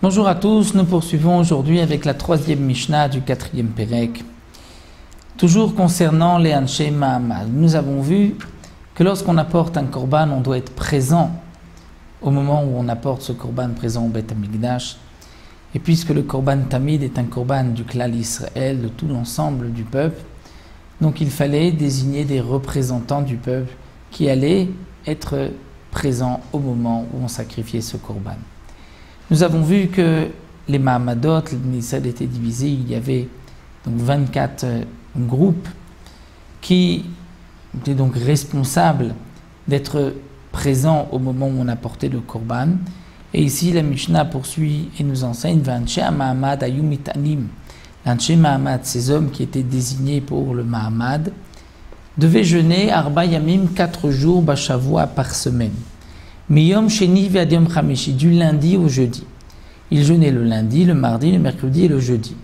Bonjour à tous, nous poursuivons aujourd'hui avec la troisième Mishnah du quatrième Pérec. Toujours concernant les Anshe Mahamad, nous avons vu que lorsqu'on apporte un korban, on doit être présent au moment où on apporte ce korban présent au Beth Amikdash. Et puisque le korban Tamid est un korban du Klal Israël, de tout l'ensemble du peuple, donc il fallait désigner des représentants du peuple qui allaient être présents au moment où on sacrifiait ce korban. Nous avons vu que les Mahamadot, les Israël étaient divisés, il y avait donc 24 groupes qui étaient donc responsables d'être présents au moment où on apportait le korban. Et ici, la Mishnah poursuit et nous enseigne V'anshe Mahamad ayu mitanim. L'Anshe Mahamad, ces hommes qui étaient désignés pour le Mahamad, devaient jeûner Arba Yamim 4 jours Bashavua par semaine. Miyom Sheni Ve'ad Yom Chamishi, du lundi au jeudi. Ils jeûnaient le lundi, le mardi, le mercredi et le jeudi.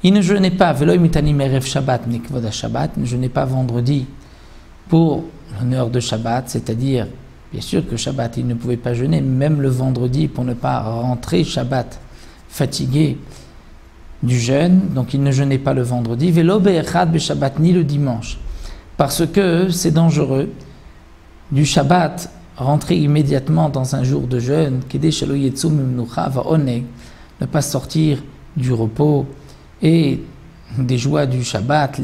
Ils ne jeûnaient pas Veloy mitanim erev Shabbat nekvod Shabbat, ne jeûnaient pas vendredi pour l'honneur de Shabbat, c'est-à-dire bien sûr que Shabbat, ils ne pouvaient pas jeûner, même le vendredi, pour ne pas rentrer Shabbat fatigué du jeûne. Donc ils ne jeûnaient pas le vendredi. Velo be'echad be'Shabbat, ni le dimanche. Parce que c'est dangereux du Shabbat, rentrer immédiatement dans un jour de jeûne, ne pas sortir du repos et des joies du Shabbat,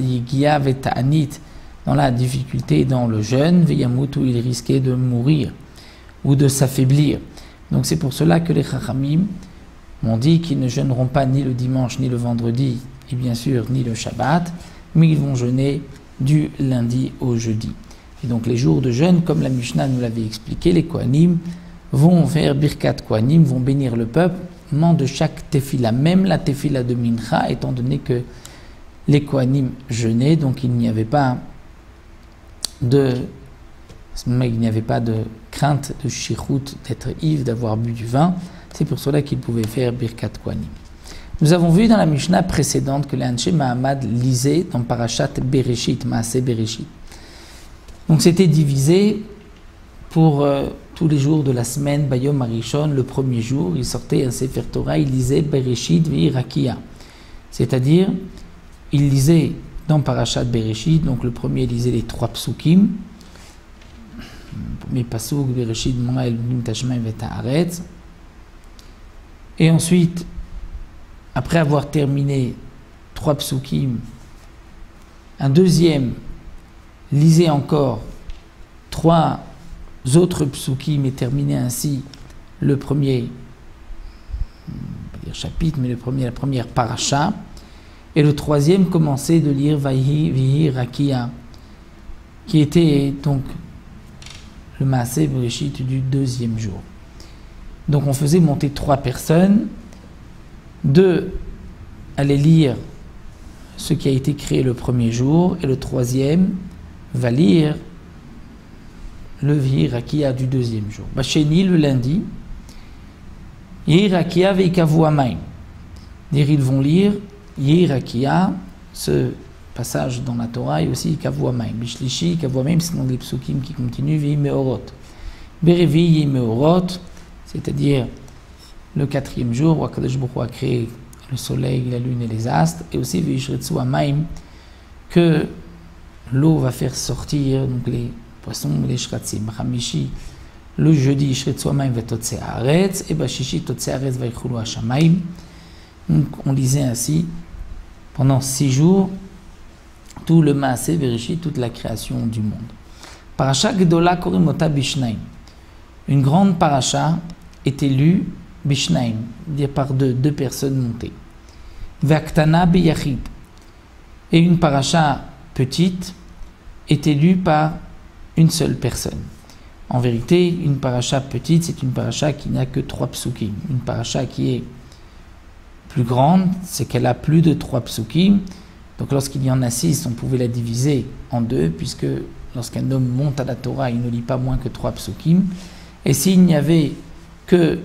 dans la difficulté dans le jeûne, où il risquait de mourir ou de s'affaiblir. Donc c'est pour cela que les Chachamim m'ont dit qu'ils ne jeûneront pas ni le dimanche, ni le vendredi, et bien sûr ni le Shabbat, mais ils vont jeûner du lundi au jeudi. Et donc les jours de jeûne, comme la Mishnah nous l'avait expliqué, les Kohanim vont faire Birkat Kohanim, vont bénir le peuple, de chaque tefila, même la tefila de Mincha, étant donné que les Kohanim jeûnaient, donc il n'y avait pas de crainte de shichut, d'être ivre, d'avoir bu du vin. C'est pour cela qu'ils pouvaient faire Birkat Kohanim. Nous avons vu dans la Mishnah précédente que les Anshe Mahamad lisaient dans Parashat Bereshit, Maaseh Bereshit. Donc c'était divisé pour tous les jours de la semaine, Bayom Arishon, le premier jour, il sortait un Sefer Torah, il lisait Bereshit V'Irakia. C'est-à-dire, il lisait dans Parashat Bereshit, donc le premier lisait les 3 psukim, le premier pasuk, Bereshit Mo'el Nim Tashmaim Veta'aretz, et ensuite, après avoir terminé 3 psukim, un deuxième lisait encore 3 autres psukim et terminait ainsi le premier chapitre, mais la première paracha. Et le troisième commençait de lire Vayhi Rakia, qui était donc le Maaseh Bereshit du deuxième jour. Donc on faisait monter 3 personnes, 2 allaient lire ce qui a été créé le premier jour, et le troisième va lire le V'Irakia du deuxième jour. Bacheni, le lundi, V'Irakia ve'ikavu hamayim. Ils vont lire V'Irakia, ce passage dans la Torah, et aussi Ikavu hamayim. Bishlishi, Ikavu hamayim, c'est dans les psukim qui continuent, V'Imeorot. Berevi, Imeorot, c'est-à-dire le 4e jour où Akadosh Baruch Hu a créé le soleil, la lune et les astres, et aussi V'Ishretzu hamayim, que l'eau va faire sortir donc les poissons, les shratzim. Chamishi, le jeudi, Ishretzu hamayim vetotse haaretz, et Bashishi totse haaretz vaychulu hashamayim. Donc on lisait ainsi pendant 6 jours tout le Maaseh Bereshit, toute la création du monde. Parasha Gedola korim ota bishnaim. Une grande paracha était lue bishnaim, dire par 2 personnes montées. Ve'aktana beyachid. Et une paracha petite était lue par une seule personne. En vérité, une paracha petite, c'est une paracha qui n'a que 3 psukim. Une paracha qui est plus grande, c'est qu'elle a plus de 3 psukim. Donc lorsqu'il y en a 6, on pouvait la diviser en 2, puisque lorsqu'un homme monte à la Torah, il ne lit pas moins que 3 psukim. Et s'il n'y avait que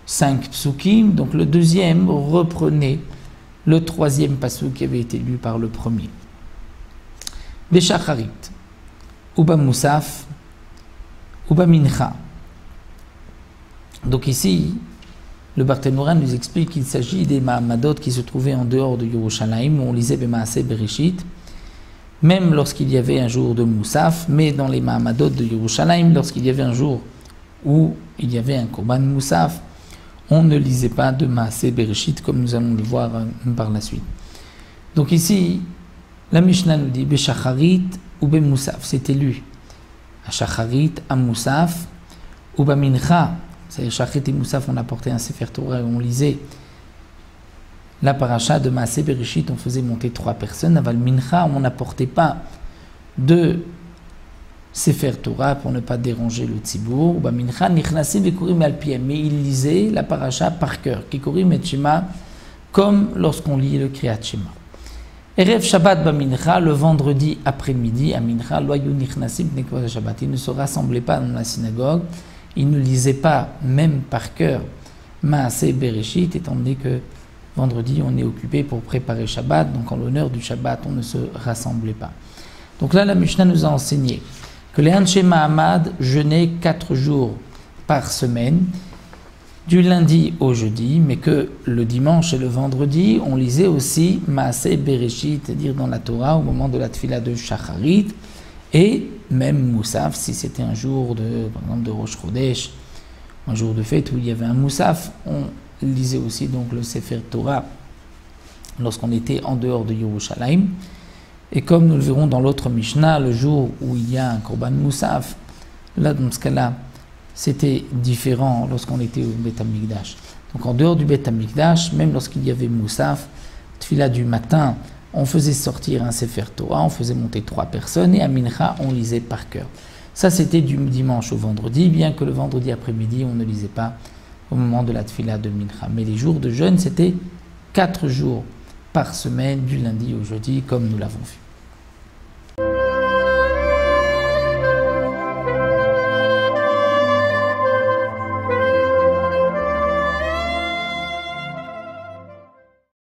5 psukim, donc le deuxième reprenait le 3e pasuk qui avait été lu par le premier. Beshacharit, Uba Musaf, Uba Mincha. Donc ici, Le Barthénoura nous explique qu'il s'agit des Mahamadot qui se trouvaient en dehors de Yerushalayim, où on lisait Bemaaseh Bereshit, même lorsqu'il y avait un jour de Moussaf, mais dans les Mahamadot de Yerushalayim, lorsqu'il y avait un jour où il y avait un Korban Moussaf, on ne lisait pas de Maaseh Bereshit, comme nous allons le voir par la suite. Donc ici, la Mishnah nous dit Beshacharit ou Bemoussaf, c'était lu. À Shacharit, à Moussaf, ou Bamincha, c'est-à-dire Shacharit et Moussaf, on apportait un Sefer Torah et on lisait la paracha de Maaseh Bereshit, on faisait monter 3 personnes. Aval Mincha, on n'apportait pas de Sefer Torah pour ne pas déranger le Tzibour. Ou Bamincha, Nichnasim Vekurim Alpiem, mais il lisait la paracha par cœur, Kikurim et Shema, comme lorsqu'on lit le Kriyat Shema. Erev Shabbat Bamincha, le vendredi après-midi, à Mincha, Loyou Nichnasim Nekvot Shabbat, ils ne se rassemblaient pas dans la synagogue, ils ne lisaient pas, même par cœur, Maaseh Bereshit, étant donné que vendredi, on est occupé pour préparer Shabbat, donc en l'honneur du Shabbat, on ne se rassemblait pas. Donc là, la Mishnah nous a enseigné que les Anshe Mahamad jeûnaient 4 jours par semaine, du lundi au jeudi, mais que le dimanche et le vendredi, on lisait aussi Maaseh Bereshit, c'est-à-dire dans la Torah, au moment de la Tfila de Shacharit, et même Moussaf, si c'était un jour de, par exemple, de Rosh Chodesh, un jour de fête où il y avait un Moussaf, on lisait aussi donc le Sefer Torah lorsqu'on était en dehors de Yerushalayim. Et comme nous le verrons dans l'autre Mishnah, le jour où il y a un Korban Moussaf, là dans ce cas-là, c'était différent lorsqu'on était au Beth Amikdash. Donc en dehors du Beth Amikdash, même lorsqu'il y avait Moussaf, Tfila du matin, on faisait sortir un Sefer Torah, on faisait monter 3 personnes et à Mincha, on lisait par cœur. Ça, c'était du dimanche au vendredi, bien que le vendredi après-midi, on ne lisait pas au moment de la Tfila de Mincha. Mais les jours de jeûne, c'était 4 jours par semaine, du lundi au jeudi, comme nous l'avons vu.